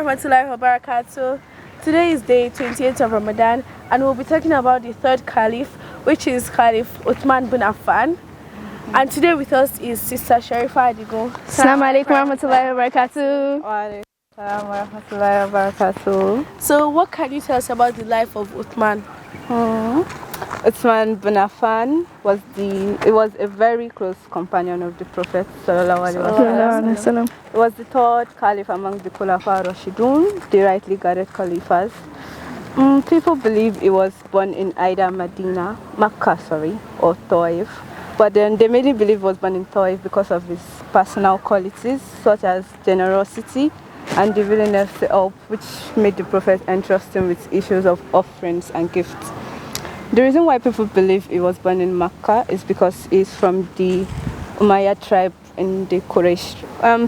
warahmatullahi wabarakatuh. Today is day 28th of Ramadan and we'll be talking about the third caliph, which is Caliph Uthman bin Affan. And today with us is Sister Sharifa Adigo. Assalamu alaikum warahmatullahi wabarakatuh. Warahmatullahi wabarakatuh. So what can you tell us about the life of Uthman? Uthman bin Affan was a very close companion of the Prophet sallallahu alaihi wasallam. He was the third caliph among the Khulafa Rashidun, the rightly guided caliphs. People believe he was born in either Makkah, or Taif. But then they mainly believe he was born in Taif because of his personal qualities such as generosity and the willingness to help, which made the Prophet entrust him with issues of offerings and gifts. The reason why people believe he was born in Makkah is because he's from the Umayyad tribe in the Quraysh.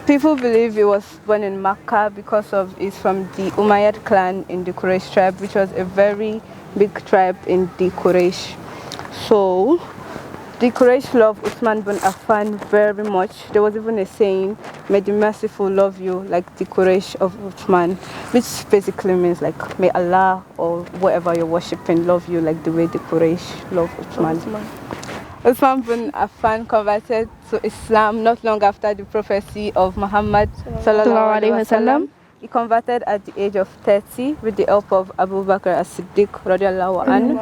People believe he was born in Makkah because he's from the Umayyad clan in the Quraysh tribe, which was a very big tribe in the Quraysh. So the Quraysh loved Uthman bin Affan very much. There was even a saying, "May the merciful love you like the Quraysh of Uthman," which basically means like, may Allah or whatever you're worshipping love you like the way the Quraysh love Uthman. Uthman bin Affan converted to Islam not long after the prophecy of Muhammad sallallahu alaihi wasallam. He converted at the age of 30 with the help of Abu Bakr as-Siddiq radiallahu anhu.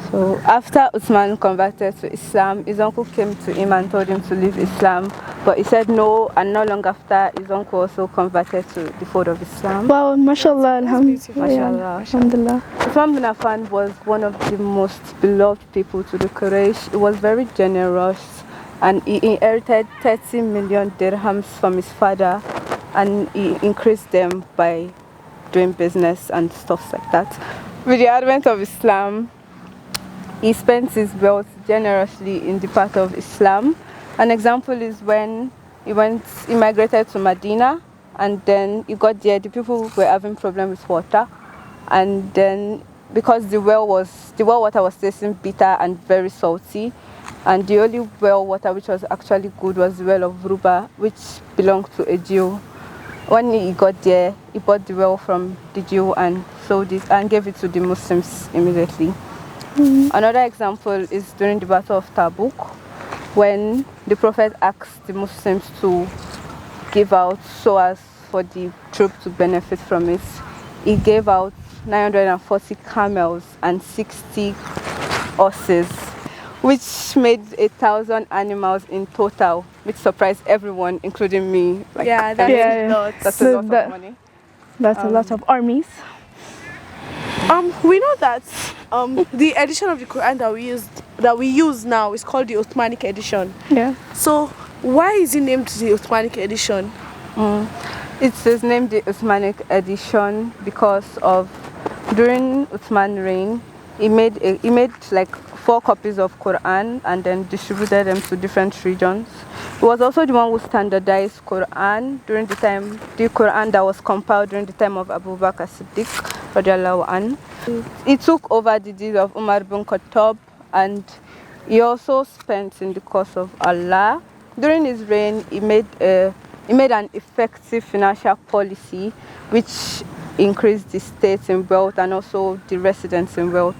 So after Uthman converted to Islam, his uncle came to him and told him to leave Islam, but he said no, and not long after his uncle also converted to the fold of Islam. Wow, mashallah, alhamdulillah. Uthman bin Affan was one of the most beloved people to the Quraysh. He was very generous and he inherited 30 million dirhams from his father, and he increased them by doing business and stuff like that. With the advent of Islam, he spent his wealth generously in the path of Islam. An example is when he migrated to Medina, and then he got there, the people were having problems with water, and then because the well water was tasting bitter and very salty, and the only well water which was actually good was the well of Ruba, which belonged to a Jew. When he got there, he bought the well from the Jew and sold it and gave it to the Muslims immediately. Another example is during the Battle of Tabuk, when the Prophet asked the Muslims to give out so as for the troops to benefit from it. He gave out 940 camels and 60 horses, which made 1,000 animals in total, which surprised everyone, including me. Like, that's a lot. That's a lot of money. That's a lot of armies. We know that the edition of the Quran that we use now is called the Uthmanic edition. Yeah. So why is it named the Uthmanic edition? It is named the Uthmanic edition because of during Uthman's reign, he made like 4 copies of Quran and then distributed them to different regions. He was also the one who standardized Quran during the Quran that was compiled during the time of Abu Bakr as-Siddiq radiallahu anhu. He took over the deed of Umar bin Khattab, and he also spent in the cause of Allah. During his reign, he made an effective financial policy which increased the state in wealth and also the residents in wealth.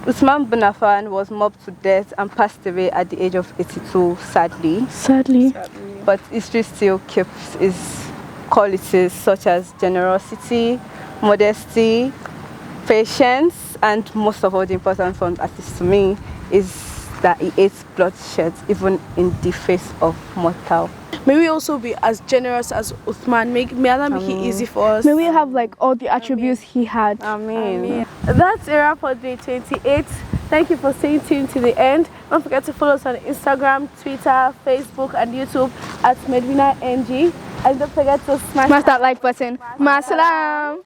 Uthman bin Affan was mobbed to death and passed away at the age of 82, sadly. But history still keeps his qualities such as generosity, modesty, patience, and most of all the important one, at least to me, is that he hates bloodshed even in the face of mortal. May we also be as generous as Uthman. May Allah make it easy for us. May we have like all the attributes he had. Ameen. That's it wrap for day 28. Thank you for staying tuned to the end. Don't forget to follow us on Instagram, Twitter, Facebook, and YouTube at MedinaNG. And don't forget to smash that like button. Ma salam.